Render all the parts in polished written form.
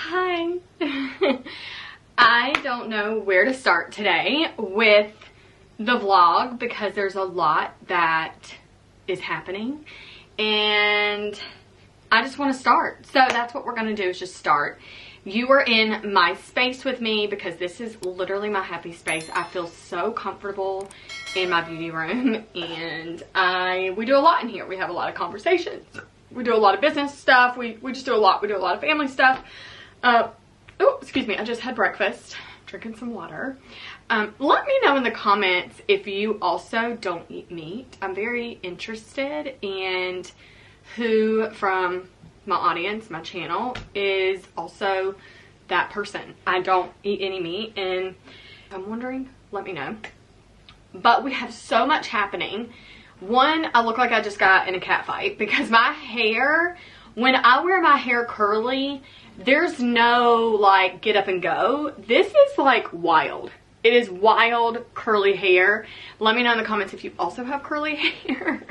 Hi. I don't know where to start today with the vlog because there's a lot that is happening and I just want to start. So that's what we're going to do, is just start. You are in my space with me because this is literally my happy space. I feel so comfortable in my beauty room and we do a lot in here. We have a lot of conversations. We do a lot of business stuff. We just do a lot. We do a lot of family stuff. Oh, excuse me. I just had breakfast. Drinking some water. Let me know in the comments if you also don't eat meat. I'm very interested in who from my audience, my channel, is also that person. I don't eat any meat and I'm wondering, let me know. But we have so much happening. One, I look like I just got in a cat fight because my hair, when I wear my hair curly, there's no like get up and go. This is like wild. It is wild curly hair. Let me know in the comments if you also have curly hair.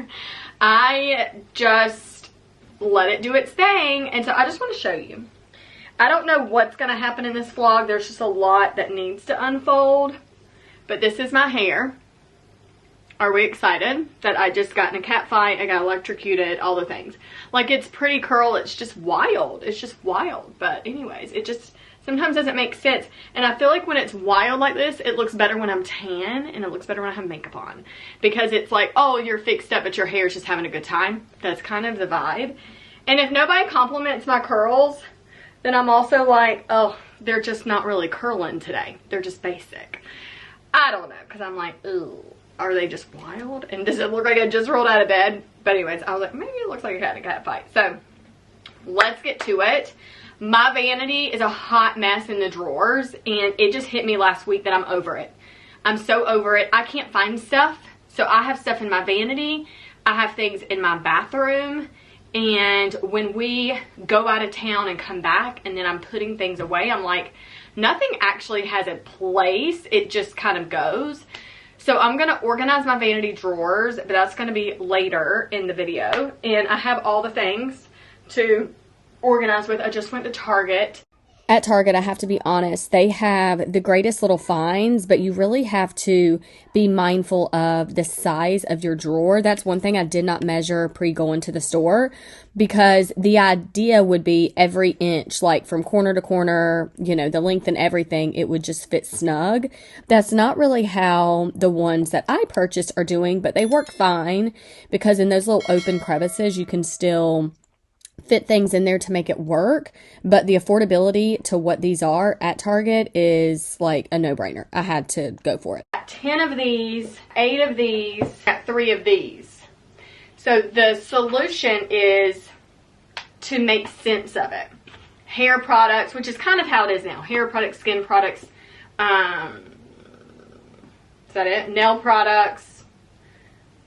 I just let it do its thing. And so I just want to show you. I don't know what's going to happen in this vlog. There's just a lot that needs to unfold. But this is my hair. Are we excited that I just got in a cat fight? I got electrocuted, all the things. Like, it's pretty curl. It's just wild. It's just wild. But anyways, it just sometimes doesn't make sense. And I feel like when it's wild like this, it looks better when I'm tan and it looks better when I have makeup on. Because it's like, oh, you're fixed up, but your hair is just having a good time. That's kind of the vibe. And if nobody compliments my curls, then I'm also like, oh, they're just not really curling today. They're just basic. I don't know, because I'm like, ooh. Are they just wild? And does it look like I just rolled out of bed? But anyways, I was like, maybe it looks like I had a cat fight. So let's get to it. My vanity is a hot mess in the drawers and it just hit me last week that I'm over it. I'm so over it. I can't find stuff. So I have stuff in my vanity. I have things in my bathroom. And when we go out of town and come back and then I'm putting things away, I'm like, nothing actually has a place. It just kind of goes. So I'm going to organize my vanity drawers, but that's going to be later in the video. And I have all the things to organize with. I just went to Target. At Target, I have to be honest, they have the greatest little finds, but you really have to be mindful of the size of your drawer. That's one thing I did not measure pre-going to the store, because the idea would be every inch, like from corner to corner, you know, the length and everything, it would just fit snug. That's not really how the ones that I purchased are doing, but they work fine because in those little open crevices, you can still fit things in there to make it work, but the affordability to what these are at Target is like a no-brainer. I had to go for it. 10 of these, 8 of these, 3 of these. So the solution is to make sense of it. Hair products, which is kind of how it is now. Hair products, skin products, is that it? Nail products,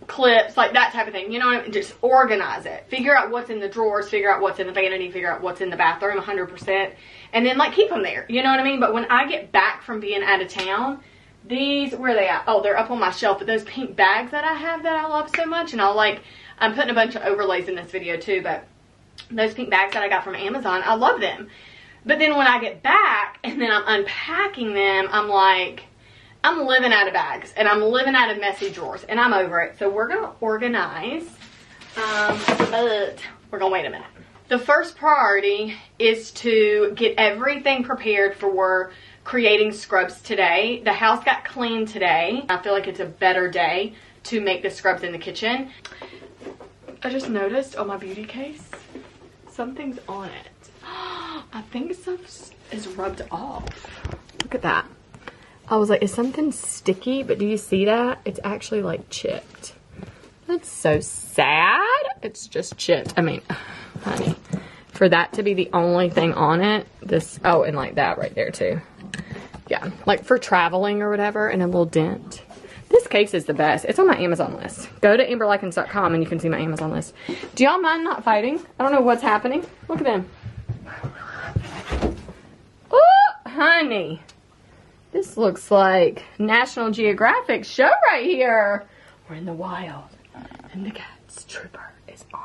clips, like that type of thing, you know what I mean? Just organize it, figure out what's in the drawers, figure out what's in the vanity, figure out what's in the bathroom 100%, and then like keep them there, you know what I mean? But when I get back from being out of town, these, where are they at? Oh, they're up on my shelf. But those pink bags that I have that I love so much, and I'm putting a bunch of overlays in this video too, but those pink bags that I got from Amazon, I love them. But then when I get back and then I'm unpacking them, I'm like, I'm living out of bags and I'm living out of messy drawers and I'm over it. So we're going to organize, but we're going to wait a minute. The first priority is to get everything prepared for creating scrubs today. The house got cleaned today. I feel like it's a better day to make the scrubs in the kitchen. I just noticed on my beauty case, something's on it. I think stuff is rubbed off. Look at that. I was like, is something sticky? But do you see that? It's actually like chipped. That's so sad. It's just chipped. I mean, honey, for that to be the only thing on it, this, oh, and like that right there too. Yeah, like for traveling or whatever, and a little dent. This case is the best. It's on my Amazon list. Go to amberlykins.com and you can see my Amazon list. Do y'all mind not fighting? I don't know what's happening. Look at them. Oh, honey. This looks like National Geographic show right here. We're in the wild and the cat's trooper is on.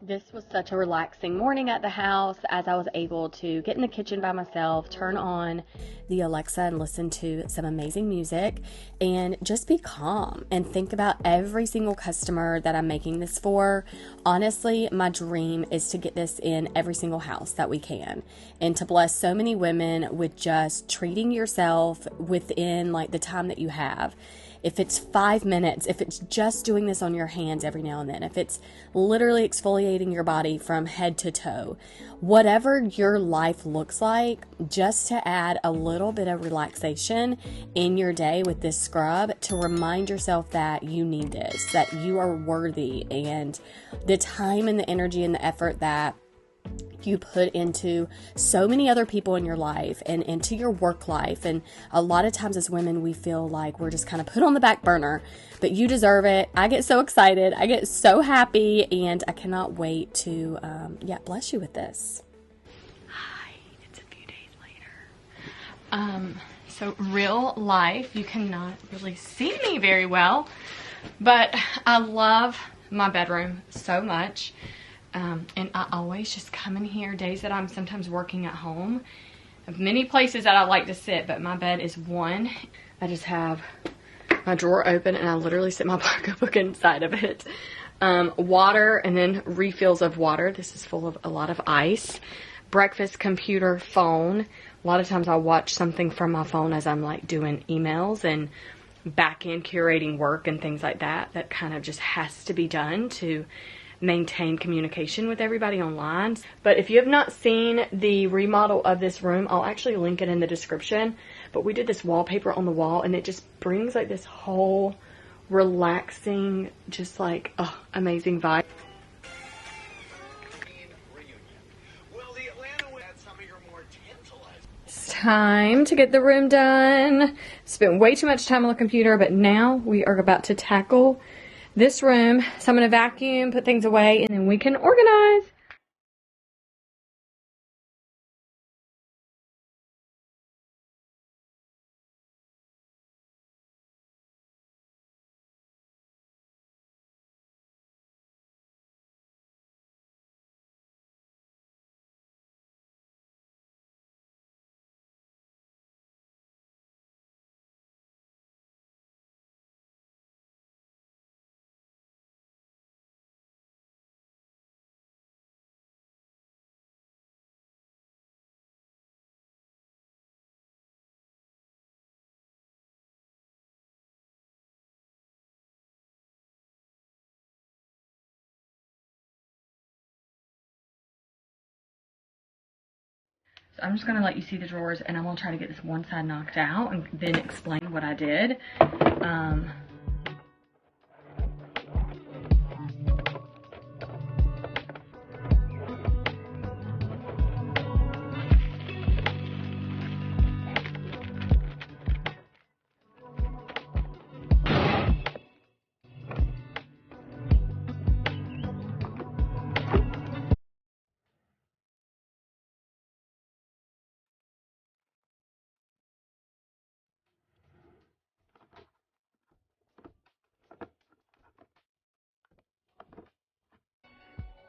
This was such a relaxing morning at the house as I was able to get in the kitchen by myself, turn on the Alexa and listen to some amazing music and just be calm and think about every single customer that I'm making this for. Honestly, my dream is to get this in every single house that we can and to bless so many women with just treating yourself within like the time that you have. If it's 5 minutes, if it's just doing this on your hands every now and then, if it's literally exfoliating your body from head to toe, whatever your life looks like, just to add a little bit of relaxation in your day with this scrub to remind yourself that you need this, that you are worthy, and the time and the energy and the effort that you put into so many other people in your life and into your work life. And a lot of times as women, we feel like we're just kind of put on the back burner, but you deserve it. I get so excited. I get so happy, and I cannot wait to, bless you with this. Hi, it's a few days later. So real life, you cannot really see me very well, but I love my bedroom so much. And I always just come in here days that I'm sometimes working at home. I have many places that I like to sit, but my bed is one. I just have my drawer open and I literally sit my pocketbook inside of it. Water and then refills of water. This is full of a lot of ice. Breakfast, computer, phone. A lot of times I'll watch something from my phone as I'm like doing emails and back end curating work and things like that. That kind of just has to be done to maintain communication with everybody online. But if you have not seen the remodel of this room, I'll actually link it in the description. But we did this wallpaper on the wall and it just brings like this whole relaxing, just like, amazing vibe. It's time to get the room done. Spent way too much time on the computer, but now we are about to tackle this room. So I'm going to vacuum, put things away, and then we can organize. So I'm just going to let you see the drawers, and I'm going to try to get this one side knocked out and then explain what I did.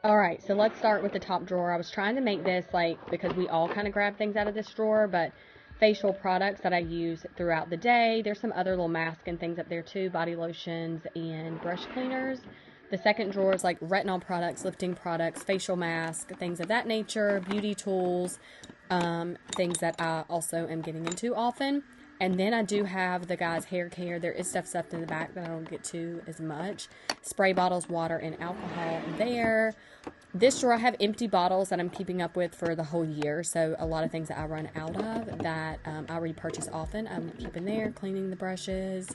All right, so let's start with the top drawer. I was trying to make this like, because we all kind of grab things out of this drawer, but facial products that I use throughout the day. There's some other little masks and things up there too, body lotions and brush cleaners. The second drawer is like retinol products, lifting products, facial masks, things of that nature, beauty tools, things that I also am getting into often. And then I do have the guys' hair care. There is stuff stuffed in the back that I don't get to as much. Spray bottles, water, and alcohol there. This drawer, I have empty bottles that I'm keeping up with for the whole year. So a lot of things that I run out of that I repurchase often, I'm keeping there. Cleaning the brushes,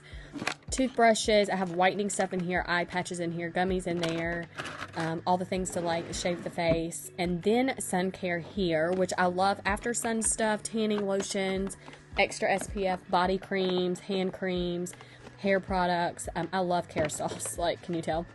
toothbrushes. I have whitening stuff in here, eye patches in here, gummies in there. All the things to like shave the face. And then sun care here, which I love. After sun stuff, tanning lotions, extra SPF body creams, hand creams, hair products. I love Carousels, like, can you tell?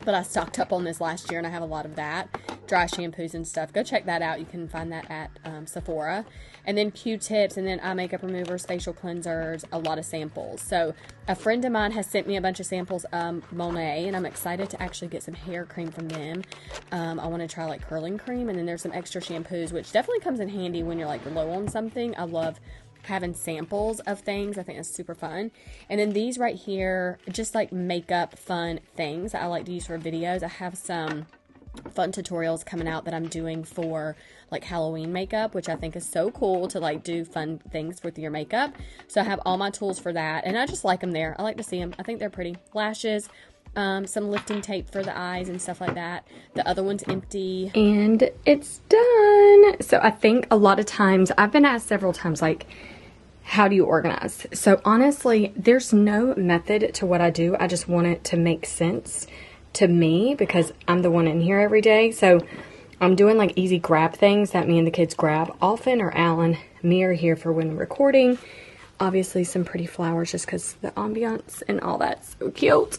But I stocked up on this last year and I have a lot of that. dry shampoos and stuff. Go check that out. You can find that at Sephora. And then Q-tips, and then eye makeup removers, facial cleansers, a lot of samples. So a friend of mine has sent me a bunch of samples of Monet, and I'm excited to actually get some hair cream from them. I want to try like curling cream, and then there's some extra shampoos, which definitely comes in handy when you're like low on something. I love having samples of things. I think that's super fun. And then these right here, just like makeup fun things that I like to use for videos. I have some fun tutorials coming out that I'm doing for like Halloween makeup, which I think is so cool to like do fun things with your makeup. So I have all my tools for that, and I just like them there. I like to see them. I think they're pretty. Lashes, some lifting tape for the eyes and stuff like that. The other one's empty, and it's done. So I think a lot of times, I've been asked several times, like, how do you organize? So honestly, there's no method to what I do. I just want it to make sense to me because I'm the one in here every day. So I'm doing like easy grab things that me and the kids grab often, or Alan. Me are here for when recording. Obviously some pretty flowers just because the ambiance and all that's so cute.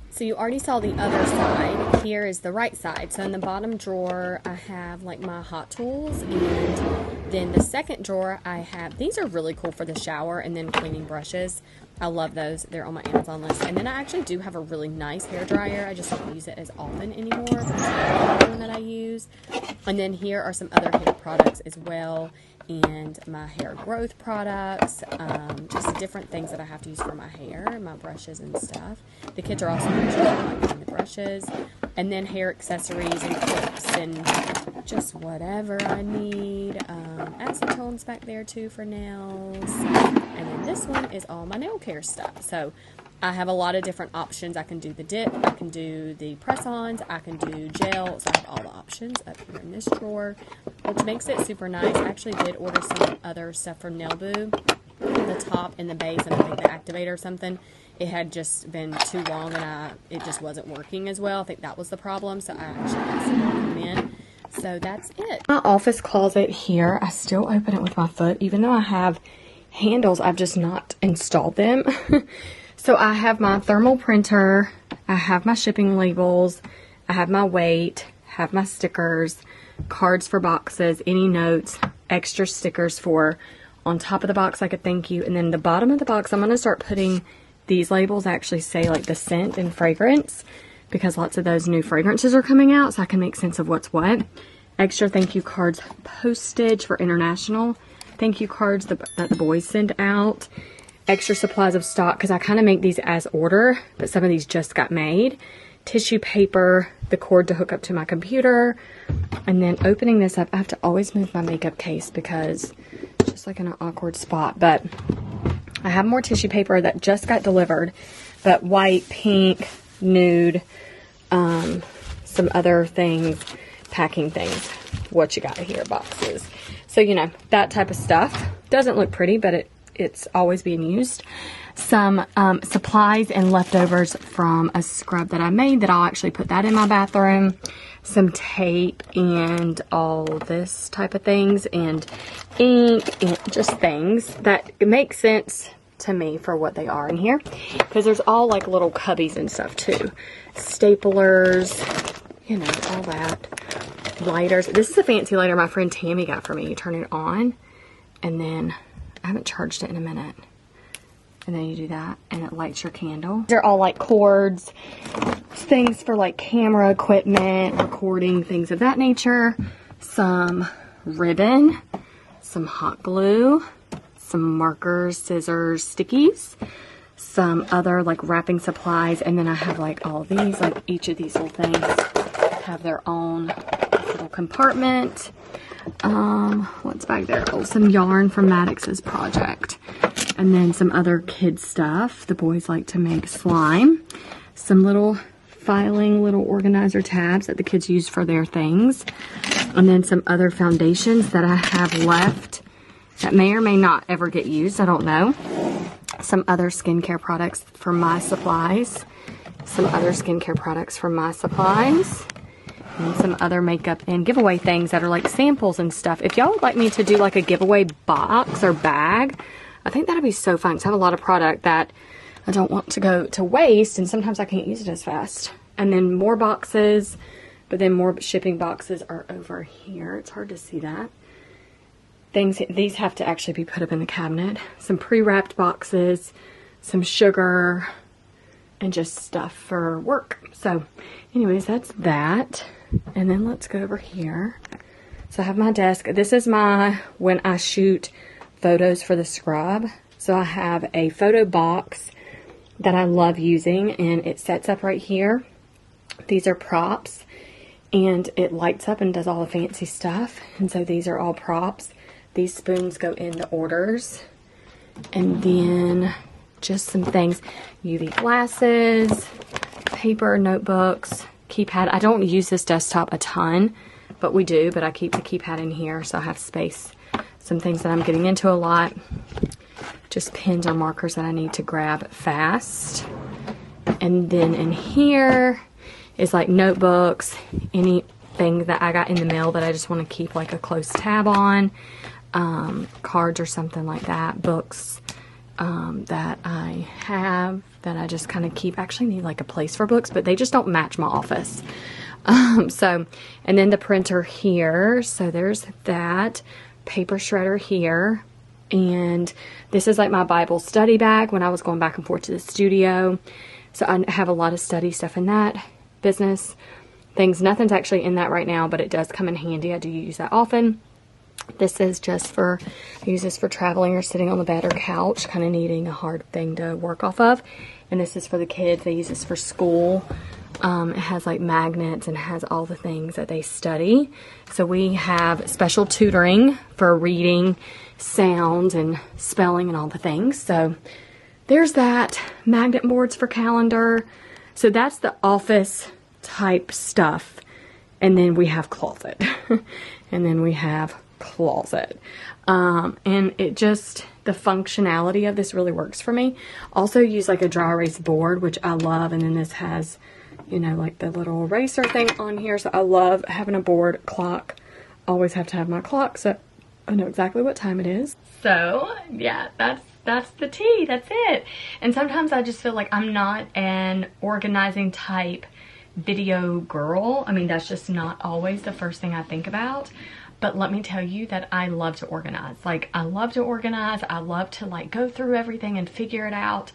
So you already saw the other side. Here is the right side. So in the bottom drawer, I have like my hot tools, and then the second drawer, I have, these are really cool for the shower, and then cleaning brushes. I love those. They're on my Amazon list. And then I actually do have a really nice hair dryer. I just don't use it as often anymore. It's the one that I use. And then here are some other hair products as well, and my hair growth products, just different things that I have to use for my hair, my brushes and stuff. The kids are also using the brushes, and then hair accessories and clips and just whatever I need. Acetone's back there too for nails, and then this one is all my nail care stuff. So I have a lot of different options. I can do the dip, I can do the press-ons, I can do gel, so I have all the options up here in this drawer, which makes it super nice. I actually did order some other stuff from Nailboo, the top and the base, and I think the activator or something. It had just been too long, and it just wasn't working as well. I think that was the problem, so I actually got some more of them in. So that's it. My office closet here, I still open it with my foot. Even though I have handles, I've just not installed them. So I have my thermal printer, I have my shipping labels, I have my weight, have my stickers, cards for boxes, any notes, extra stickers for on top of the box like a thank you, and then the bottom of the box I'm going to start putting these labels actually say like the scent and fragrance, because lots of those new fragrances are coming out, so I can make sense of what's what. Extra thank you cards, postage for international thank you cards that the boys send out. Extra supplies of stock, because I kind of make these as order, but some of these just got made. Tissue paper, the cord to hook up to my computer, and then opening this up, I have to always move my makeup case because it's just like in an awkward spot, but I have more tissue paper that just got delivered, but white, pink, nude, some other things, packing things. What you got here, boxes. So, you know, that type of stuff. Doesn't look pretty, but it's always being used. Some supplies and leftovers from a scrub that I made that I'll actually put that in my bathroom. Some tape and all this type of things, and ink, and just things that make sense to me for what they are in here, because there's all like little cubbies and stuff too. Staplers, you know, all that. Lighters. This is a fancy lighter my friend Tammy got for me. You turn it on, and then I haven't charged it in a minute. And then you do that, and it lights your candle. They're all like cords, things for like camera equipment, recording, things of that nature. Some ribbon, some hot glue, some markers, scissors, stickies, some other like wrapping supplies, and then I have like all these, like each of these little things have their own little compartment. What's back there? Oh, some yarn from Maddox's project. And then some other kid stuff. The boys like to make slime. Some little filing, little organizer tabs that the kids use for their things. And then some other foundations that I have left that may or may not ever get used. I don't know. Some other skincare products for my supplies. Some other skincare products for my supplies. And some other makeup and giveaway things that are like samples and stuff. If y'all would like me to do like a giveaway box or bag, I think that'd be so fun, because I have a lot of product that I don't want to go to waste, and sometimes I can't use it as fast. And then more boxes, But then more shipping boxes are over here. It's hard to see that. These have to actually be put up in the cabinet. Some pre-wrapped boxes, some sugar, and just stuff for work. So anyways, that's that. And then let's go over here. So I have my desk. This is my, when I shoot photos for the scrub. So I have a photo box that I love using, and it sets up right here. These are props, and it lights up and does all the fancy stuff. And so these are all props. These spoons go in the orders. And then just some things. UV glasses, paper, notebooks, keypad. I don't use this desktop a ton, but we do. But I keep the keypad in here so I have space. Some things that I'm getting into a lot. Just pens or markers that I need to grab fast. And then in here is like notebooks, anything that I got in the mail that I just want to keep like a close tab on. Cards or something like that, books that I have that I just kind of keep. Actually need like a place for books, but they just don't match my office. So, and then the printer here. So there's that paper shredder here. And this is like my Bible study bag when I was going back and forth to the studio. So I have a lot of study stuff in that business things. Nothing's actually in that right now, but it does come in handy. I do use that often. This is just for, I use this for traveling or sitting on the bed or couch, kind of needing a hard thing to work off of. And this is for the kids. They use this for school. It has like magnets and has all the things that they study. So we have special tutoring for reading, sounds, and spelling and all the things. So there's that. Magnet boards for calendar. So that's the office type stuff. And then we have closet. And then we have closet. And it just, the functionality of this really works for me. Also use like a dry erase board, which I love. And then this has, you know, like the little eraser thing on here. So I love having a board, clock. Always have to have my clock so I know exactly what time it is. So yeah, that's the tea. That's it. And sometimes I just feel like I'm not an organizing type video girl. I mean, that's just not always the first thing I think about. But let me tell you that I love to organize. Like, I love to organize. I love to like go through everything and figure it out.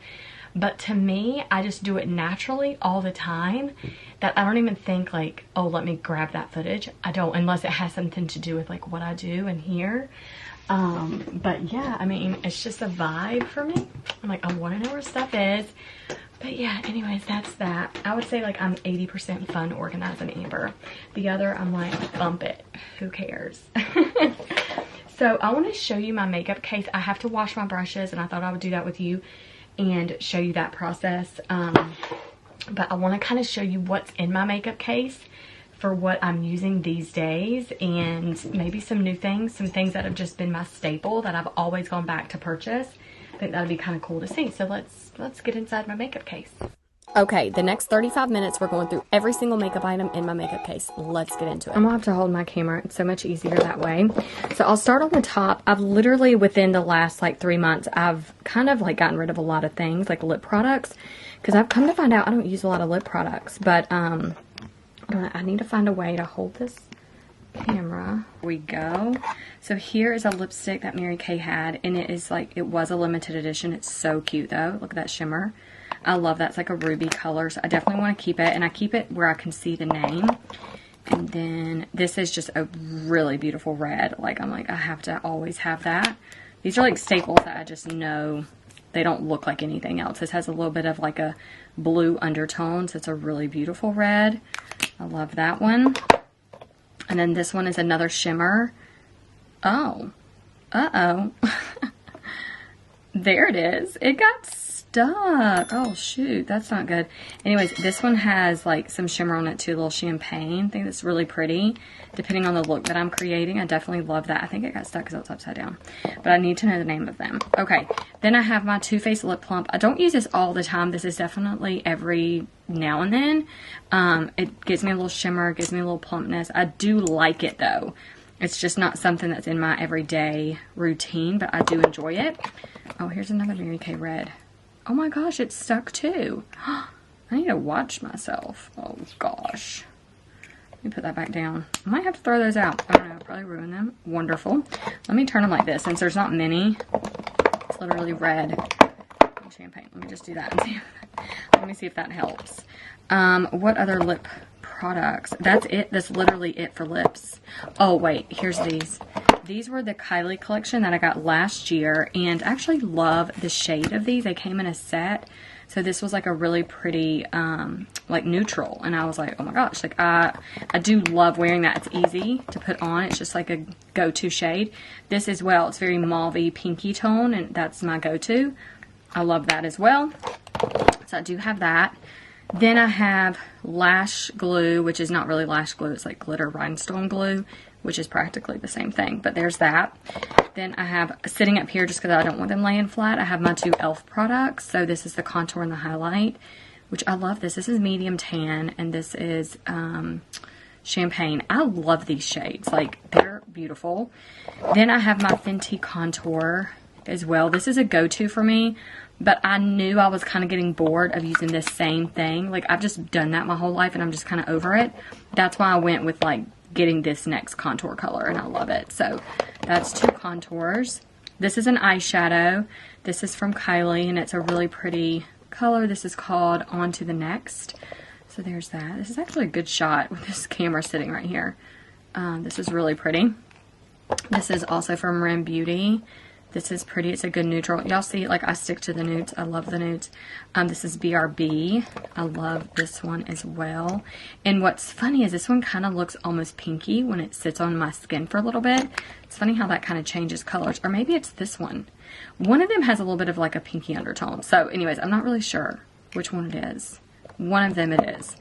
But to me, I just do it naturally all the time that I don't even think like, oh, let me grab that footage. I don't, unless it has something to do with like what I do in here. But yeah, I mean, it's just a vibe for me. I'm like, I want to know where stuff is. But yeah, anyways, that's that. I would say like I'm 80% fun organizing Amber. The other, I'm like, bump it. Who cares? So I want to show you my makeup case. I have to wash my brushes, and I thought I would do that with you and show you that process. But I want to kind of show you what's in my makeup case for what I'm using these days, and maybe some new things, some things that have just been my staple that I've always gone back to purchase. I think that'd be kind of cool to see. So let's get inside my makeup case. Okay, the next 35 minutes we're going through every single makeup item in my makeup case. Let's get into it. I'm gonna have to hold my camera. It's so much easier that way. So I'll start on the top. I've literally within the last like 3 months, I've kind of like gotten rid of a lot of things like lip products, because I've come to find out I don't use a lot of lip products. But I don't know, I need to find a way to hold this camera. Here we go. So here is a lipstick that Mary Kay had, and it is like, it was a limited edition. It's so cute though. Look at that shimmer. I love that. It's like a ruby color, so I definitely want to keep it, and I keep it where I can see the name. And then this is just a really beautiful red. Like, I'm like, I have to always have that. These are like staples that I just know they don't look like anything else. This has a little bit of like a blue undertone, so it's a really beautiful red. I love that one. And then this one is another shimmer. Oh. Uh-oh. There it is. It got stuck. Oh, shoot. That's not good. Anyways, this one has like some shimmer on it too. A little champagne. I think that's really pretty. Depending on the look that I'm creating, I definitely love that. I think it got stuck because it's upside down. But I need to know the name of them. Okay. Then I have my Too Faced Lip Plump. I don't use this all the time. This is definitely every now and then. It gives me a little shimmer. Gives me a little plumpness. I do like it though. It's just not something that's in my everyday routine, but I do enjoy it. Oh, here's another Mary Kay red. Oh my gosh, it's stuck too. I need to watch myself. Oh gosh. Let me put that back down. I might have to throw those out. I don't know, probably ruin them. Wonderful. Let me turn them like this since there's not many. It's literally red and champagne. Let me just do that and see. Let me see if that helps. What other lip products? That's it. That's literally it for lips. Oh, wait. Here's these. These were the Kylie collection that I got last year, and I actually love the shade of these. They came in a set. So this was like a really pretty, like neutral. And I was like, oh my gosh, like I do love wearing that. It's easy to put on. It's just like a go-to shade. This as well, it's very mauve-y, pinky tone, and that's my go-to. I love that as well. So I do have that. Then I have lash glue, which is not really lash glue. It's like glitter rhinestone glue, which is practically the same thing. But there's that. Then I have, sitting up here just because I don't want them laying flat, I have my two e.l.f. products. So this is the contour and the highlight, which I love this. This is medium tan, and this is champagne. I love these shades. Like, they're beautiful. Then I have my Fenty contour as well. This is a go-to for me, but I knew I was kind of getting bored of using this same thing. Like, I've just done that my whole life, and I'm just kind of over it. That's why I went with, like, getting this next contour color, and I love it. So that's two contours. This is an eyeshadow. This is from Kylie, and it's a really pretty color. This is called On to the Next. So there's that. This is actually a good shot with this camera sitting right here. This is really pretty. This is also from Rim Beauty. This is pretty. It's a good neutral. Y'all see, like, I stick to the nudes. I love the nudes. This is BRB. I love this one as well. And what's funny is this one kind of looks almost pinky when it sits on my skin for a little bit. It's funny how that kind of changes colors. Or maybe it's this one. One of them has a little bit of like a pinky undertone. So anyways, I'm not really sure which one it is. One of them it is.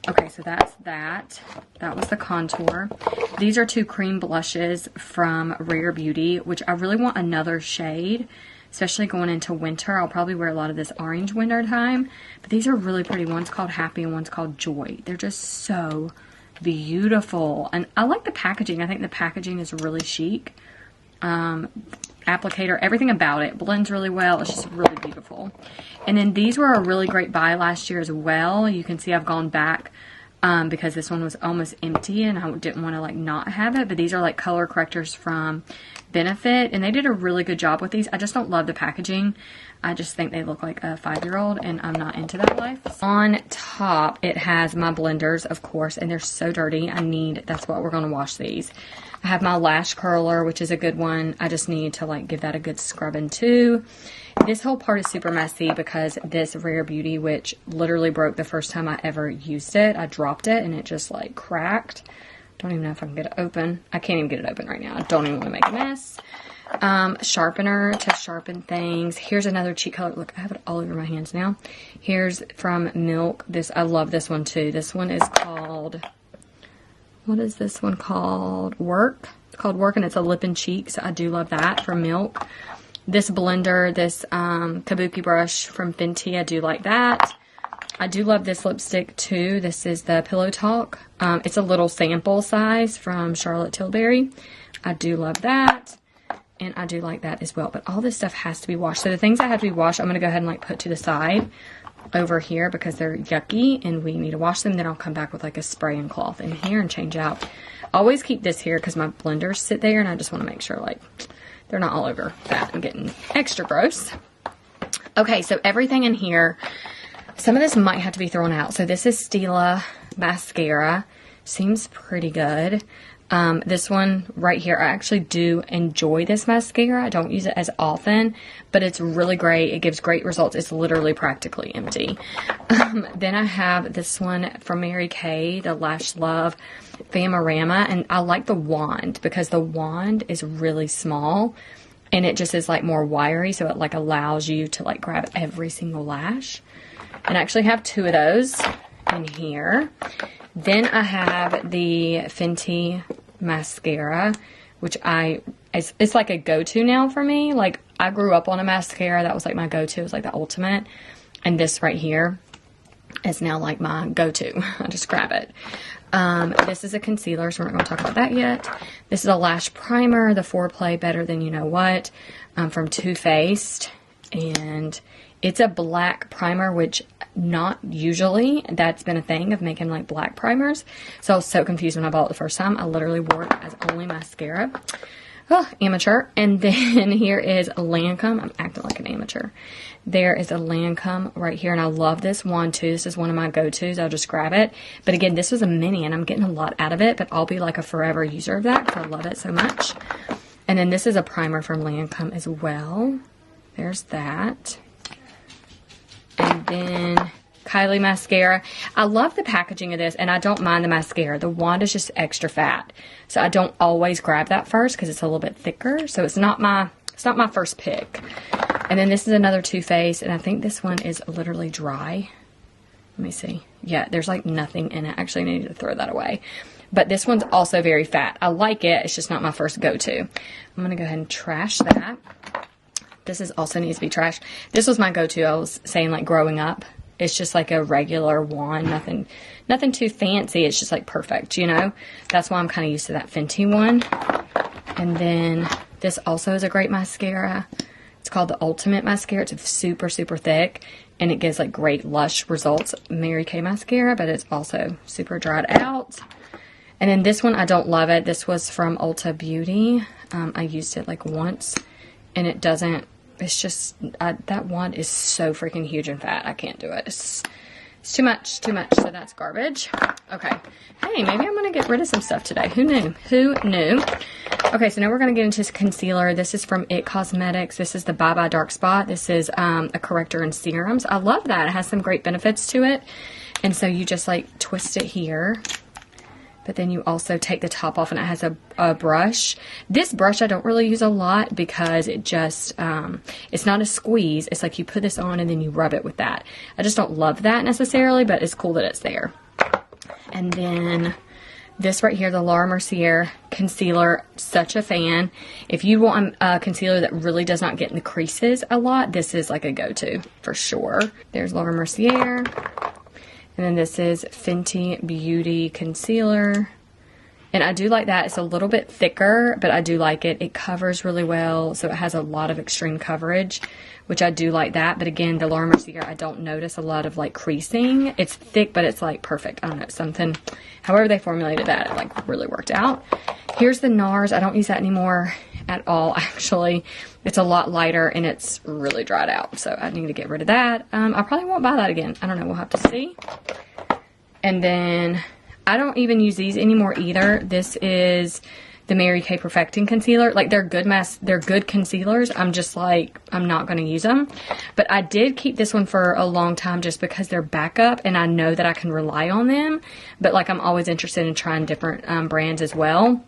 Okay, so that's that. That was the contour. These are two cream blushes from Rare Beauty, which I really want another shade, especially going into winter. I'll probably wear a lot of this orange winter time, but these are really pretty. One's called Happy and one's called Joy. They're just so beautiful, and I like the packaging. I think the packaging is really chic. Applicator, everything about it blends really well. It's just really beautiful. And then these were a really great buy last year as well. You can see I've gone back because this one was almost empty and I didn't want to like not have it. But these are like color correctors from Benefit, and they did a really good job with these. I just don't love the packaging. I just think they look like a 5-year-old, and I'm not into that life. On top, it has my blenders, of course, and they're so dirty. That's what we're going to wash these. I have my lash curler, which is a good one. I just need to like give that a good scrubbing too. This whole part is super messy because this Rare Beauty, which literally broke the first time I ever used it. I dropped it and it just like cracked. Don't even know if I can get it open. I can't even get it open right now. I don't even want to make a mess. Sharpener to sharpen things. Here's another cheat color. Look, I have it all over my hands now. Here's from Milk. I love this one too. This one is called, what is this one called? Work. It's called Work, and it's a lip and cheek, so I do love that from Milk. This blender, this kabuki brush from Fenty, I do like that. I do love this lipstick too. This is the Pillow Talk. It's a little sample size from Charlotte Tilbury. I do love that. And I do like that as well. But all this stuff has to be washed. So the things that have to be washed, I'm going to go ahead and like put to the side over here because they're yucky and we need to wash them. Then I'll come back with like a spray and cloth in here and change out. I always keep this here because my blenders sit there, and I just want to make sure like they're not all over that and getting extra gross. Okay, so everything in here, some of this might have to be thrown out. So this is Stila mascara. Seems pretty good. This one right here, I actually do enjoy this mascara. I don't use it as often, but it's really great. It gives great results. It's literally practically empty. Then I have this one from Mary Kay, the Lash Love Famarama, and I like the wand because the wand is really small and it just is like more wiry, so it like allows you to like grab every single lash. And I actually have two of those in here. Then I have the Fenty mascara, which it's like a go-to now for me. Like, I grew up on a mascara. That was like my go-to. It was like the ultimate. And this right here is now like my go-to. I just grab it. This is a concealer, so we're not going to talk about that yet. This is a lash primer, the Foreplay Better Than You Know What, from Too Faced. And it's a black primer, which not usually that's been a thing of making like black primers. So I was so confused when I bought it the first time. I literally wore it as only mascara. Oh, amateur. And then here is Lancome. I'm acting like an amateur. There is a Lancome right here, and I love this wand too. This is one of my go-tos. I'll just grab it. But again, this was a mini, and I'm getting a lot out of it, but I'll be like a forever user of that because I love it so much. And then this is a primer from Lancome as well. There's that. And then Kylie mascara. I love the packaging of this, and I don't mind the mascara. The wand is just extra fat, so I don't always grab that first because it's a little bit thicker. So it's not my first pick. And then this is another Too Faced, and I think this one is literally dry. Let me see. Yeah, there's like nothing in it. Actually, I need to throw that away. But this one's also very fat. I like it. It's just not my first go-to. I'm going to go ahead and trash that. This is also needs to be trashed. This was my go-to. I was saying like growing up. It's just like a regular wand. Nothing too fancy. It's just like perfect, you know. That's why I'm kind of used to that Fenty one. And then this also is a great mascara. It's called the Ultimate Mascara. It's super, super thick. And it gives like great lush results. Mary Kay mascara. But it's also super dried out. And then this one, I don't love it. This was from Ulta Beauty. I used it like once. And it doesn't, it's just, that wand is so freaking huge and fat. I can't do it. It's too much. So that's garbage. Okay. Hey, maybe I'm going to get rid of some stuff today. Who knew? Okay, so now we're going to get into concealer. This is from IT Cosmetics. This is the Bye Bye Dark Spot. This is a corrector in serums. I love that. It has some great benefits to it. And so you just like twist it here. But then you also take the top off, and it has a brush. This brush I don't really use a lot because it just, it's not a squeeze. It's like you put this on and then you rub it with that. I just don't love that necessarily, but it's cool that it's there. And then this right here, the Laura Mercier concealer, such a fan. If you want a concealer that really does not get in the creases a lot, this is like a go-to for sure. There's Laura Mercier. And then this is Fenty Beauty Concealer. And I do like that. It's a little bit thicker, but I do like it. It covers really well, so it has a lot of extreme coverage, which I do like that. But again, the Laura Mercier, I don't notice a lot of like creasing. It's thick, but it's like perfect. I don't know, something, however they formulated that, it like really worked out. Here's the NARS. I don't use that anymore at all, actually. It's a lot lighter, and it's really dried out, so I need to get rid of that. I probably won't buy that again. I don't know. We'll have to see. And then I don't even use these anymore either. This is the Mary Kay Perfecting Concealer. Like, they're good concealers. I'm just like, I'm not going to use them. But I did keep this one for a long time just because they're backup, and I know that I can rely on them. But like, I'm always interested in trying different brands as well.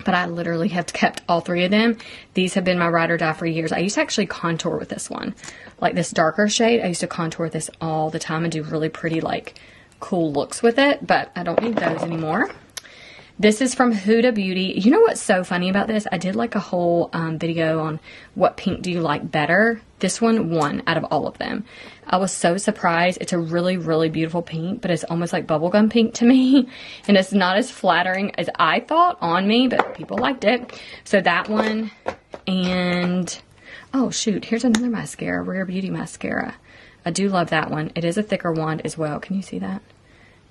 But I literally have kept all three of them. These have been my ride or die for years. I used to actually contour with this one. Like this darker shade, I used to contour with this all the time and do really pretty, like, cool looks with it. But I don't need those anymore. This is from Huda Beauty. You know what's so funny about this? I did like a whole video on what pink do you like better. This one won out of all of them. I was so surprised. It's a really, really beautiful pink, but it's almost like bubblegum pink to me. And it's not as flattering as I thought on me, but people liked it. So that one. And, oh shoot, here's another mascara, Rare Beauty mascara. I do love that one. It is a thicker wand as well. Can you see that?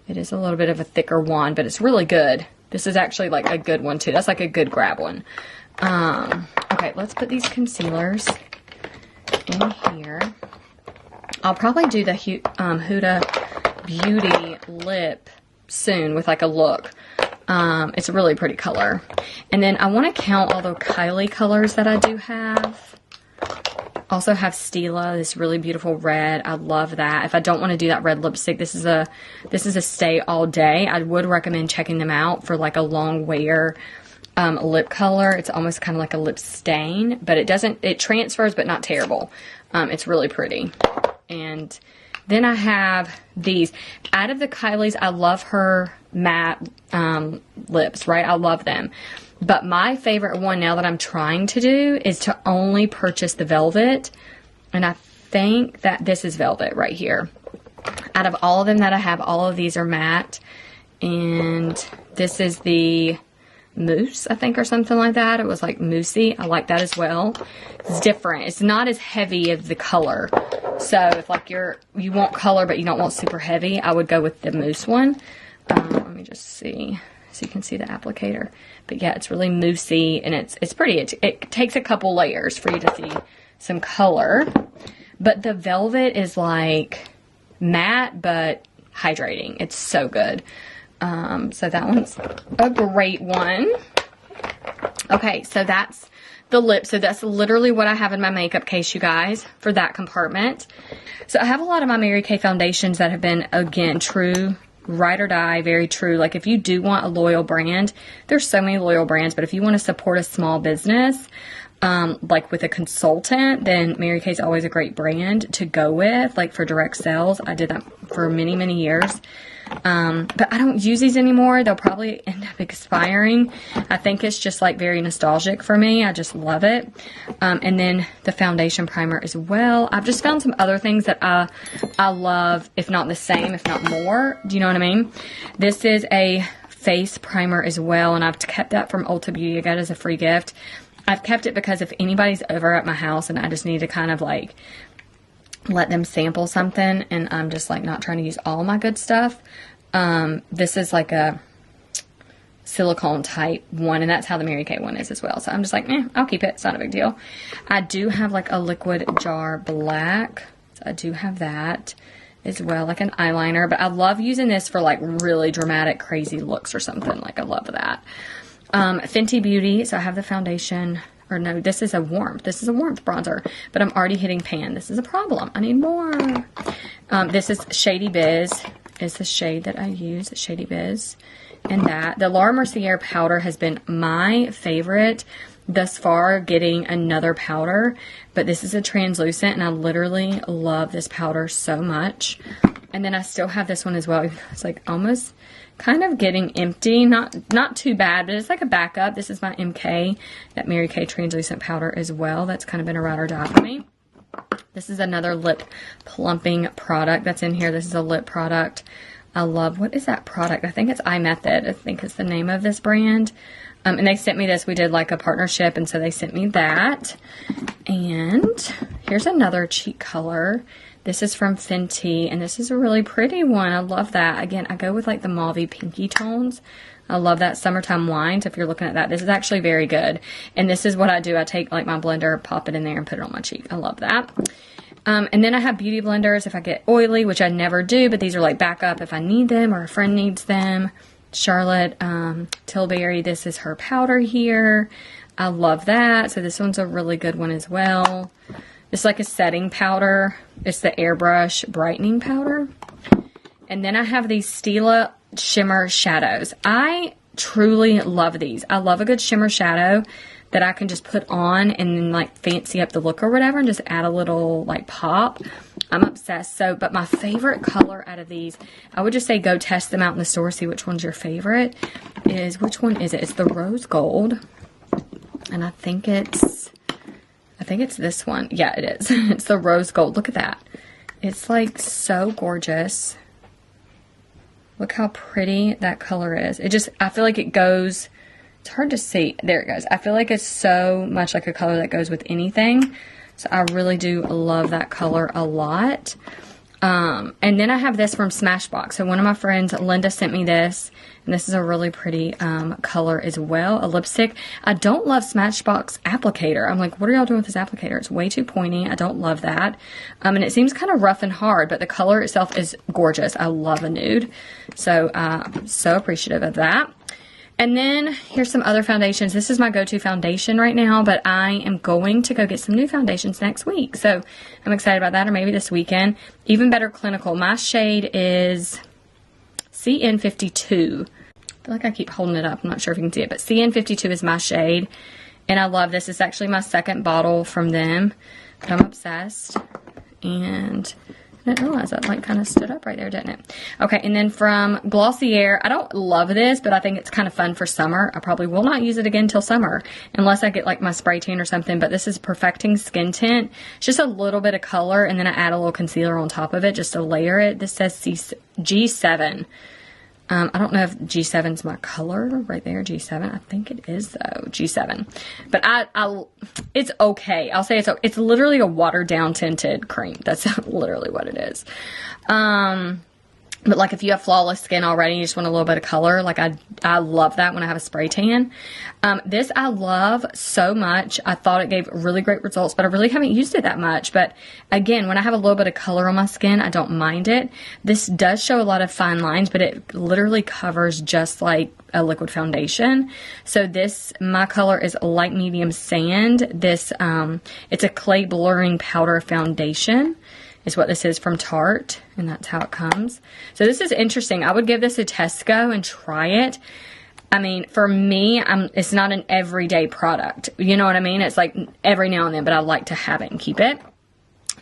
It is a little bit of a thicker wand, but it's really good. This is actually like a good one too. That's like a good grab one. Okay, let's put these concealers in here. I'll probably do the Huda Beauty lip soon with like a look. It's a really pretty color. And then I want to count all the Kylie colors that I do have. Also have Stila, this really beautiful red. I love that. If I don't want to do that red lipstick, this is a stay all day. I would recommend checking them out for like a long wear lip color. It's almost kind of like a lip stain, but it transfers, but not terrible. It's really pretty. And then I have these. Out of the Kylie's, I love her matte lips, right? I love them. But my favorite one now that I'm trying to do is to only purchase the Velvet. And I think that this is Velvet right here. Out of all of them that I have, all of these are matte. And this is the mousse, I think, or something like that. It was like moussey. I like that as well. It's different. It's not as heavy of the color. So if like you want color but you don't want super heavy, I would go with the mousse one. Let me just see so you can see the applicator. But yeah, it's really moussey and it's pretty. It takes a couple layers for you to see some color. But the velvet is like matte but hydrating. It's so good. So that one's a great one. Okay, so that's the lip. So that's literally what I have in my makeup case, you guys, for that compartment. So I have a lot of my Mary Kay foundations that have been, again, true, ride or die, very true. Like if you do want a loyal brand, there's so many loyal brands, but if you want to support a small business, like with a consultant, then Mary Kay's always a great brand to go with, like for direct sales. I did that for many, many years. But I don't use these anymore. They'll probably end up expiring. I think it's just like very nostalgic for me. I just love it. And then the foundation primer as well. I've just found some other things that I love, if not the same, if not more. Do you know what I mean? This is a face primer as well, and I've kept that from Ulta Beauty. I got it as a free gift. I've kept it because if anybody's over at my house and I just need to kind of like let them sample something and I'm just like not trying to use all my good stuff, this is like a silicone type one, and that's how the Mary Kay one is as well. So I'm just like, I'll keep it. It's not a big deal. I do have like a liquid jar black. So I do have that as well, like an eyeliner, but I love using this for like really dramatic, crazy looks or something. Like I love that. Fenty Beauty. So I have the foundation. Or no, this is a warmth. This is a warmth bronzer, but I'm already hitting pan. This is a problem. I need more. This is Shady Biz. Is the shade that I use, Shady Biz. And that. The Laura Mercier powder has been my favorite thus far, getting another powder. But this is a translucent, and I literally love this powder so much. And then I still have this one as well. It's like almost kind of getting empty. Not too bad, but it's like a backup. This is my MK, that Mary Kay translucent powder as well. That's kind of been a ride or die for me. This is another lip plumping product that's in here. This is a lip product. I love, what is that product? I think it's iMethod. I think it's the name of this brand. And they sent me this. We did like a partnership, and so they sent me that. And here's another cheek color. This is from Fenty, and this is a really pretty one. I love that. Again, I go with like the mauvey pinky tones. I love that Summertime Wine. So if you're looking at that, this is actually very good. And this is what I do. I take like my blender, pop it in there, and put it on my cheek. I love that. And then I have beauty blenders if I get oily, which I never do, but these are like backup if I need them or a friend needs them. Charlotte Tilbury, this is her powder here. I love that. So this one's a really good one as well. It's like a setting powder. It's the airbrush brightening powder. And then I have these Stila shimmer shadows. I truly love these. I love a good shimmer shadow that I can just put on and then like fancy up the look or whatever and just add a little like pop. I'm obsessed. So, but my favorite color out of these, I would just say go test them out in the store, see which one's your favorite, is, which one is it? It's the rose gold. And I think it's this one. Yeah, it is. It's the rose gold. Look at that. It's like so gorgeous. Look how pretty that color is. It just, I feel like it goes, it's hard to see. There it goes. I feel like it's so much like a color that goes with anything. So I really do love that color a lot. And then I have this from Smashbox. So one of my friends, Linda, sent me this. And this is a really pretty color as well. A lipstick. I don't love Smashbox applicator. I'm like, what are y'all doing with this applicator? It's way too pointy. I don't love that. And it seems kind of rough and hard, but the color itself is gorgeous. I love a nude. So, so appreciative of that. And then here's some other foundations. This is my go-to foundation right now, but I am going to go get some new foundations next week. So I'm excited about that, or maybe this weekend. Even Better Clinical. My shade is CN52. I feel like I keep holding it up. I'm not sure if you can see it, but CN52 is my shade. And I love this. It's actually my second bottle from them, but I'm obsessed. And I didn't realize that like kind of stood up right there, didn't it? Okay, and then from Glossier, I don't love this, but I think it's kind of fun for summer. I probably will not use it again till summer, unless I get like my spray tan or something, but this is Perfecting Skin Tint. It's just a little bit of color, and then I add a little concealer on top of it just to layer it. This says G7. I don't know if G7's my color right there. G7. I think it is though. G7. But it's okay. I'll say it's literally a watered down tinted cream. That's literally what it is. But like if you have flawless skin already, you just want a little bit of color. Like I love that when I have a spray tan. This I love so much. I thought it gave really great results, but I really haven't used it that much. But again, when I have a little bit of color on my skin, I don't mind it. This does show a lot of fine lines, but it literally covers just like a liquid foundation. So this, my color is light medium sand. This, it's a clay blurring powder foundation. Is what this is from Tarte, and that's how it comes. So this is interesting. I would give this a test go and try it. I mean, for me, it's not an everyday product. You know what I mean? It's like every now and then, but I like to have it and keep it.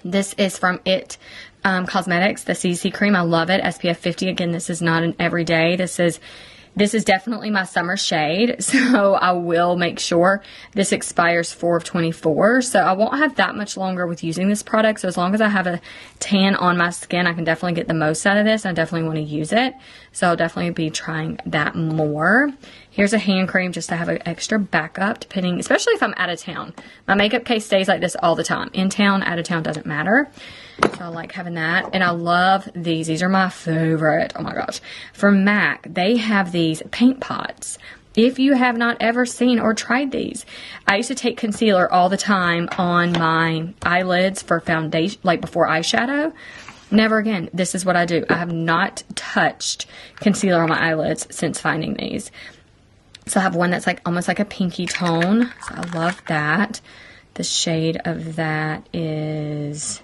This is from It Cosmetics, the CC cream. I love it. SPF 50. Again, this is not an everyday. This is definitely my summer shade, so I will make sure this expires 4/24. So I won't have that much longer with using this product. So as long as I have a tan on my skin, I can definitely get the most out of this. I definitely want to use it. So I'll definitely be trying that more. Here's a hand cream just to have an extra backup, depending, especially if I'm out of town. My makeup case stays like this all the time. In town, out of town, doesn't matter. So I like having that. And I love these. These are my favorite. Oh my gosh. From MAC, they have these paint pots. If you have not ever seen or tried these, I used to take concealer all the time on my eyelids for foundation, like before eyeshadow. Never again. This is what I do. I have not touched concealer on my eyelids since finding these. So I have one that's like almost like a pinky tone. So I love that. The shade of that is,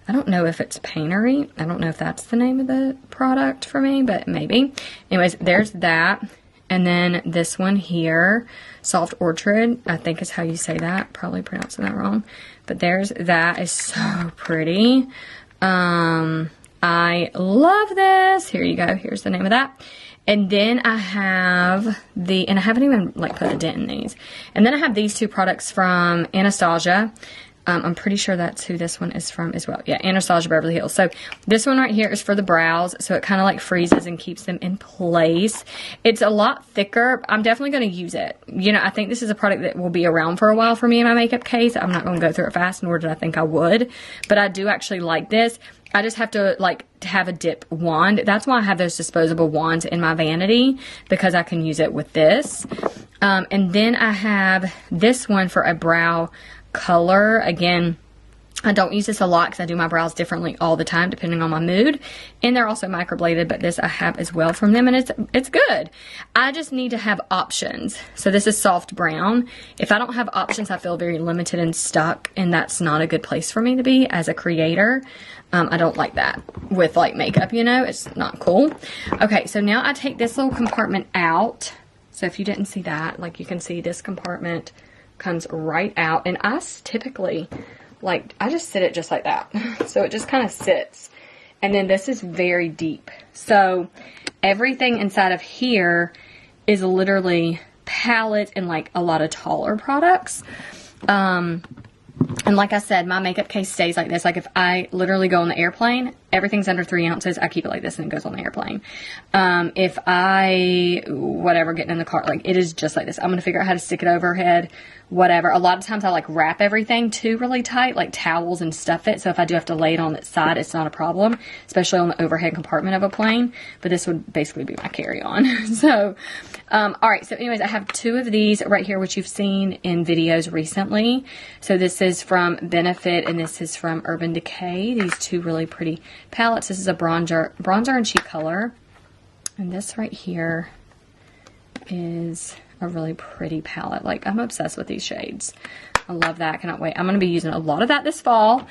I don't know if it's Paintery. I don't know if that's the name of the product for me, but maybe. Anyways, there's that. And then this one here, Soft Orchid, I think is how you say that. Probably pronouncing that wrong. But there's that. Is so pretty. I love this. Here you go. Here's the name of that. And then I have and I haven't even like put a dent in these. And then I have these two products from Anastasia. I'm pretty sure that's who this one is from as well. Yeah, Anastasia Beverly Hills. So this one right here is for the brows. So it kind of like freezes and keeps them in place. It's a lot thicker. I'm definitely going to use it. You know, I think this is a product that will be around for a while for me in my makeup case. I'm not going to go through it fast, nor did I think I would. But I do actually like this. I just have to like have a dip wand. That's why I have those disposable wands in my Vanity, because I can use it with this. And then I have this one for a brow color. Again, I don't use this a lot because I do my brows differently all the time depending on my mood. And they're also microbladed, but this I have as well from them, and it's good. I just need to have options. So this is soft brown. If I don't have options, I feel very limited and stuck, and that's not a good place for me to be as a creator. I don't like that with like makeup, you know, it's not cool. Okay, so now I take this little compartment out. So if you didn't see that, like you can see this compartment comes right out, and I typically like, I just sit it just like that. So it just kind of sits. And then this is very deep. So everything inside of here is literally palettes and like a lot of taller products. And like I said, my makeup case stays like this. Like if I literally go on the airplane, everything's under 3 ounces. I keep it like this and it goes on the airplane. If I, getting in the car, like it is just like this. I'm going to figure out how to stick it overhead, whatever. A lot of times I like wrap everything too really tight, like towels and stuff it. So if I do have to lay it on its side, it's not a problem, especially on the overhead compartment of a plane. But this would basically be my carry-on. So, all right. So anyways, I have 2 of these right here, which you've seen in videos recently. So this is from Benefit and this is from Urban Decay. These 2 really pretty palettes. This is a bronzer and cheek color. And this right here is a really pretty palette. Like, I'm obsessed with these shades. I love that. Cannot wait. I'm going to be using a lot of that this fall.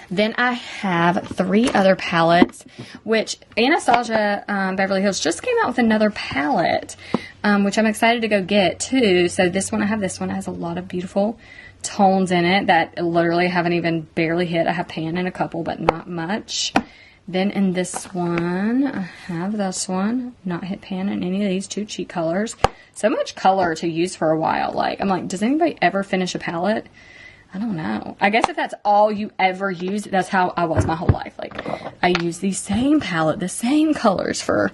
Then I have 3 other palettes, which Anastasia Beverly Hills just came out with another palette, which I'm excited to go get too. So this one, I have this one. It has a lot of beautiful tones in it that literally haven't even barely hit. I have pan in a couple, but not much. Then in this one, I have this one. Not hit pan in any of these 2 cheek colors. So much color to use for a while. Like, I'm like, does anybody ever finish a palette? I don't know. I guess if that's all you ever use, that's how I was my whole life. Like, I use the same palette, the same colors for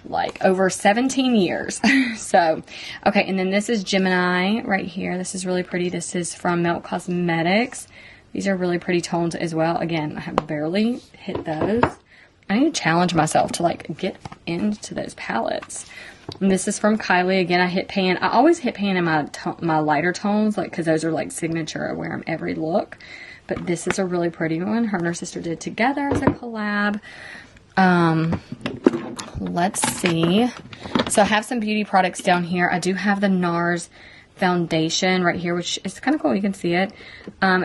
like over 17 years. So, okay, and then this is Gemini right here. This is really pretty. This is from Melt Cosmetics. These are really pretty tones as well. Again, I have barely hit those. I need to challenge myself to like get into those palettes. And this is from Kylie. Again, I hit pan. I always hit pan in my lighter tones, like, because those are like signature. I wear them every look. But this is a really pretty one. Her and her sister did together as a collab. Let's see. So I have some beauty products down here. I do have the NARS foundation right here, which is kind of cool. You can see it.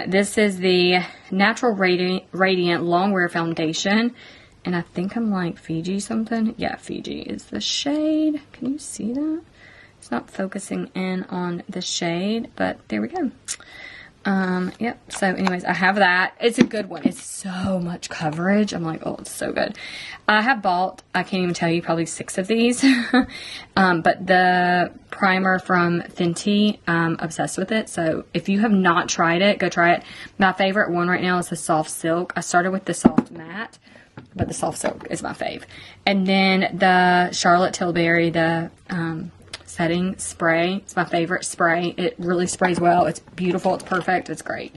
This is the Natural Radiant Longwear Foundation. And I think I'm like Fiji something. Yeah, Fiji is the shade. Can you see that? It's not focusing in on the shade, but there we go. Yep. So anyways, I have that. It's a good one. It's so much coverage. I'm like, oh, it's so good. I have bought, I can't even tell you, probably 6 of these. But the primer from Fenty, I'm obsessed with it. So if you have not tried it, go try it. My favorite one right now is the Soft Silk. I started with the Soft Matte, but the Soft Silk is my fave. And then the Charlotte Tilbury, the setting spray. It's my favorite spray. It really sprays well. It's beautiful. It's perfect. It's great.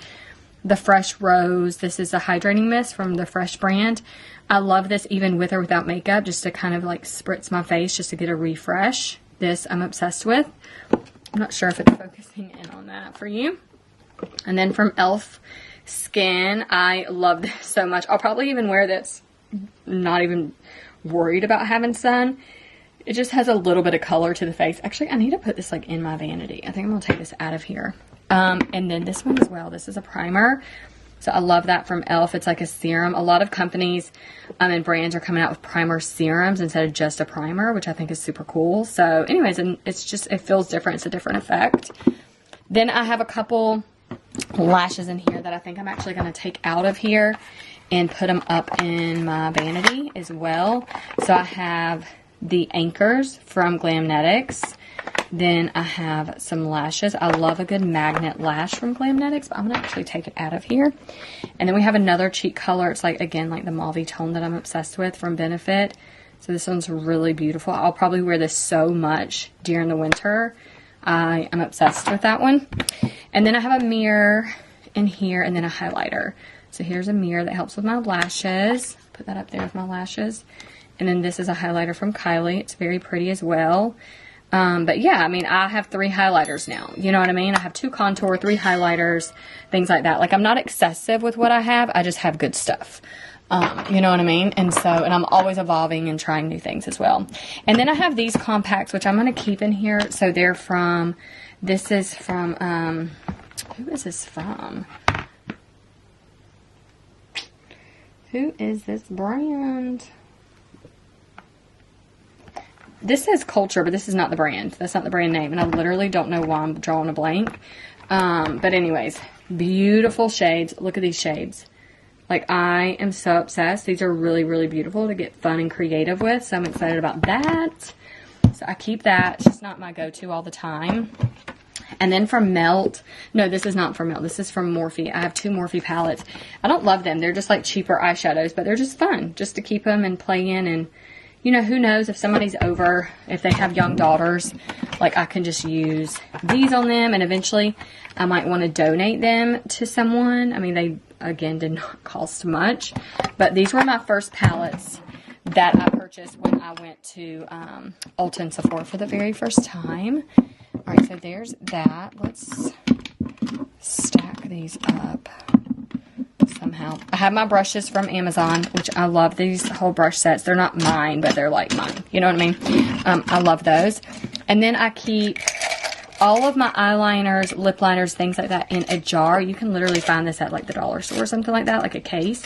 The Fresh Rose. This is a hydrating mist from the Fresh brand. I love this even with or without makeup, just to kind of like spritz my face just to get a refresh. This I'm obsessed with. I'm not sure if it's focusing in on that for you. And then from e.l.f. Skin, I love this so much. I'll probably even wear this, not even worried about having sun. It just has a little bit of color to the face. Actually, I need to put this like in my vanity. I think I'm going to take this out of here. And then this one as well. This is a primer. So I love that from e.l.f. It's like a serum. A lot of companies and brands are coming out with primer serums instead of just a primer, which I think is super cool. So anyways, and it's just, it feels different. It's a different effect. Then I have a couple lashes in here that I think I'm actually going to take out of here and put them up in my vanity as well. So I have the Anchors from Glamnetics. Then I have some lashes. I love a good magnet lash from Glamnetics, but I'm going to actually take it out of here. And then we have another cheek color. It's like, again, like the mauve tone that I'm obsessed with from Benefit. So this one's really beautiful. I'll probably wear this so much during the winter. I am obsessed with that one. And then I have a mirror in here and then a highlighter. So here's a mirror that helps with my lashes. Put that up there with my lashes. And then this is a highlighter from Kylie. It's very pretty as well. But yeah, I mean, I have 3 highlighters now. You know what I mean? I have 2 contour, 3 highlighters, things like that. Like, I'm not excessive with what I have. I just have good stuff. You know what I mean? And so, and I'm always evolving and trying new things as well. And then I have these compacts, which I'm going to keep in here. So they're from, this is from, who is this from? Who is this brand? This says Culture, but this is not the brand. That's not the brand name. And I literally don't know why I'm drawing a blank. But anyways, beautiful shades. Look at these shades. Like, I am so obsessed. These are really, really beautiful to get fun and creative with. So I'm excited about that. So I keep that. It's just not my go-to all the time. And then from Melt. No, this is not from Melt. This is from Morphe. I have 2 Morphe palettes. I don't love them. They're just like cheaper eyeshadows, but they're just fun just to keep them and play in. And, you know, who knows if somebody's over, if they have young daughters, like, I can just use these on them. And eventually I might want to donate them to someone. I mean, they, again, did not cost much. But these were my first palettes that I purchased when I went to Ulta Sephora for the very first time. All right, so there's that. Let's stack these up somehow. I have my brushes from Amazon, which I love these whole brush sets. They're not mine, but they're like mine. You know what I mean? I love those. And then I keep all of my eyeliners, lip liners, things like that in a jar. You can literally find this at like the dollar store or something like that, like a case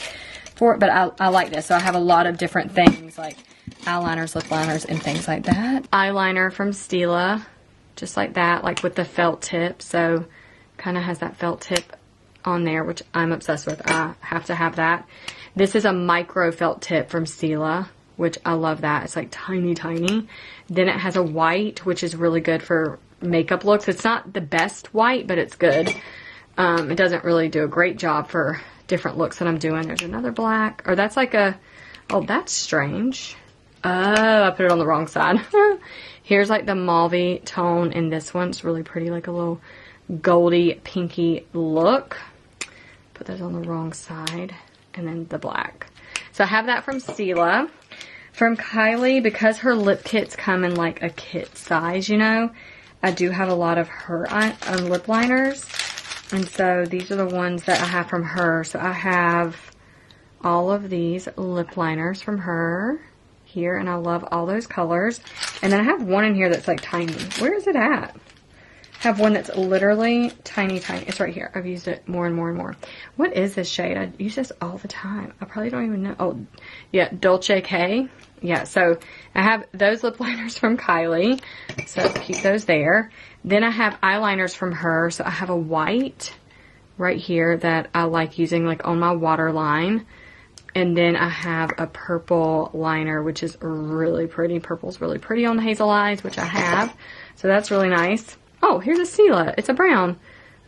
for it. But I like this. So I have a lot of different things like eyeliners, lip liners, and things like that. Eyeliner from Stila. Just like that, like with the felt tip. So kind of has that felt tip on there, which I'm obsessed with. I have to have that. This is a micro felt tip from Stila, which I love that. It's like tiny, tiny. Then it has a white, which is really good for makeup looks. It's not the best white, but it's good. It doesn't really do a great job for different looks that I'm doing. There's another black, or that's like a, oh, that's strange. Oh, I put it on the wrong side. Here's like the mauve tone, and this one's really pretty, like a little goldy, pinky look. Put those on the wrong side, and then the black. So I have that from Stila. From Kylie, because her lip kits come in like a kit size, you know, I do have a lot of her lip liners. And so these are the ones that I have from her. So I have all of these lip liners from her here, and I love all those colors. And then I have one in here that's like tiny. Where is it at? I have one that's literally tiny, tiny. It's right here. I've used it more and more and more. What is this shade? I use this all the time. I probably don't even know. Oh, yeah, Dolce K. Yeah, so I have those lip liners from Kylie. So keep those there. Then I have eyeliners from her. So I have a white right here that I like using like on my waterline. And then I have a purple liner, which is really pretty. Purple's really pretty on the hazel eyes, which I have. So that's really nice. Oh, here's a Stila. It's a brown.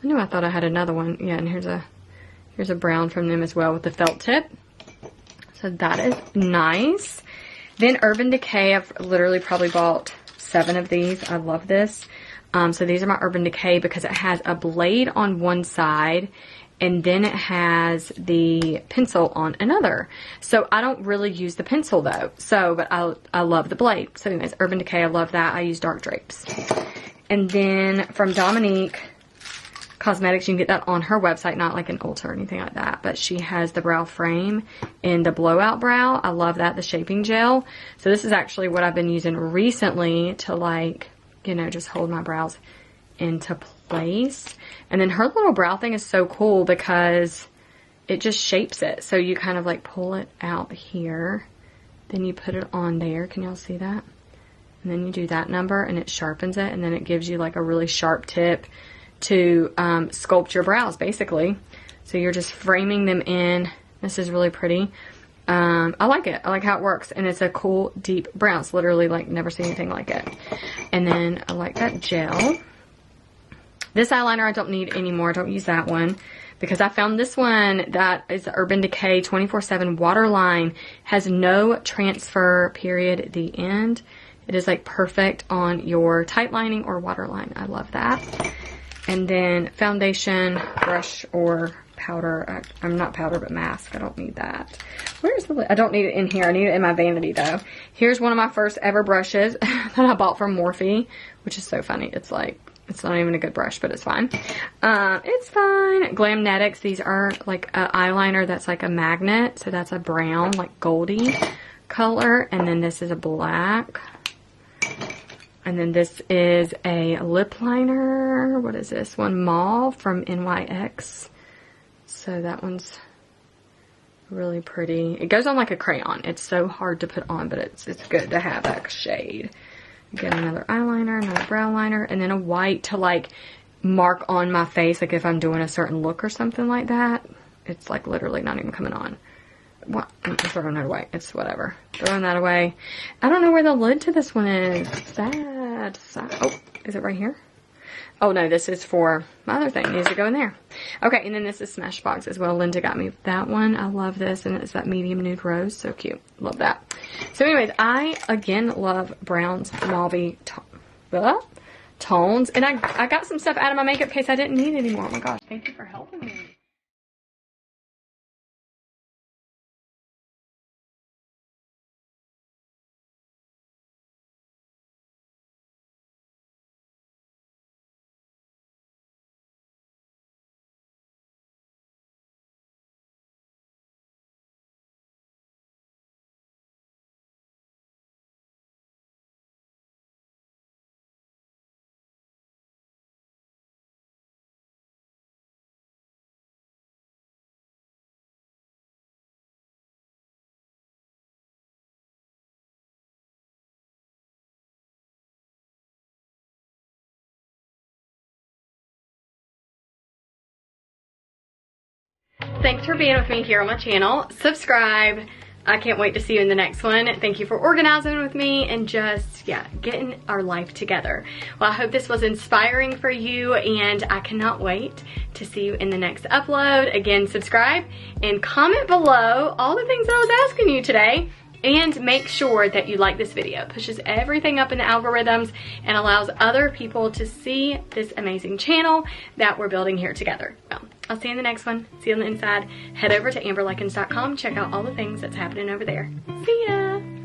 I knew I thought I had another one. Yeah, and here's a brown from them as well with the felt tip. So that is nice. Then Urban Decay, I've literally probably bought 7 of these. I love this. So these are my Urban Decay because it has a blade on one side and then it has the pencil on another. So I don't really use the pencil though. So, but I love the blade. So anyways, Urban Decay, I love that. I use Dark Drapes. And then from Dominique Cosmetics, you can get that on her website, not like an Ulta or anything like that. But she has the brow frame in the blowout brow. I love that, the shaping gel. So this is actually what I've been using recently to like, you know, just hold my brows into place. And then her little brow thing is so cool because it just shapes it. So you kind of like pull it out here. Then you put it on there. Can y'all see that? And then you do that number and it sharpens it, and then it gives you like a really sharp tip to sculpt your brows basically. So you're just framing them in. This is really pretty. I like it. I like how it works, and it's a cool deep brown. It's literally like never seen anything like it. And then I like that gel. This eyeliner I don't need anymore. I don't use that one because I found this one that is the Urban Decay 24/7 Waterline. Has no transfer period at the end. It is like perfect on your tight lining or waterline. I love that. And then foundation, brush, or powder. I'm not powder, but mask. I don't need that. Where's the lid? I don't need it in here. I need it in my vanity though. Here's one of my first ever brushes that I bought from Morphe, which is so funny. It's like, it's not even a good brush, but it's fine. It's fine. Glamnetics. These are like an eyeliner that's like a magnet. So that's a brown, like goldy color. And then this is a black. And then this is a lip liner. What is this one? Mauve from NYX. So that one's really pretty. It goes on like a crayon. It's so hard to put on, but it's good to have that shade. Again, another eyeliner, another brow liner, and then a white to like mark on my face, like if I'm doing a certain look or something like that. It's like literally not even coming on. What? I'm throwing that away. It's whatever. Throwing that away. I don't know where the lid to this one is. Sad. Oh, is it right here? Oh no, this is for my other thing. It needs to go in there. Okay, and then this is Smashbox as well. Linda got me that one. I love this, and it's that medium nude rose. So cute. Love that. So anyways, I again love browns, mauve tones, and I got some stuff out of my makeup case I didn't need anymore. Oh my gosh, thank you for helping me. Thanks for being with me here on my channel. Subscribe, I can't wait to see you in the next one. Thank you for organizing with me and just, yeah, getting our life together. Well, I hope this was inspiring for you, and I cannot wait to see you in the next upload. Again, subscribe and comment below all the things I was asking you today. And make sure that you like this video. It pushes everything up in the algorithms and allows other people to see this amazing channel that we're building here together. Well, I'll see you in the next one. See you on the inside. Head over to amberlykins.com. Check out all the things that's happening over there. See ya!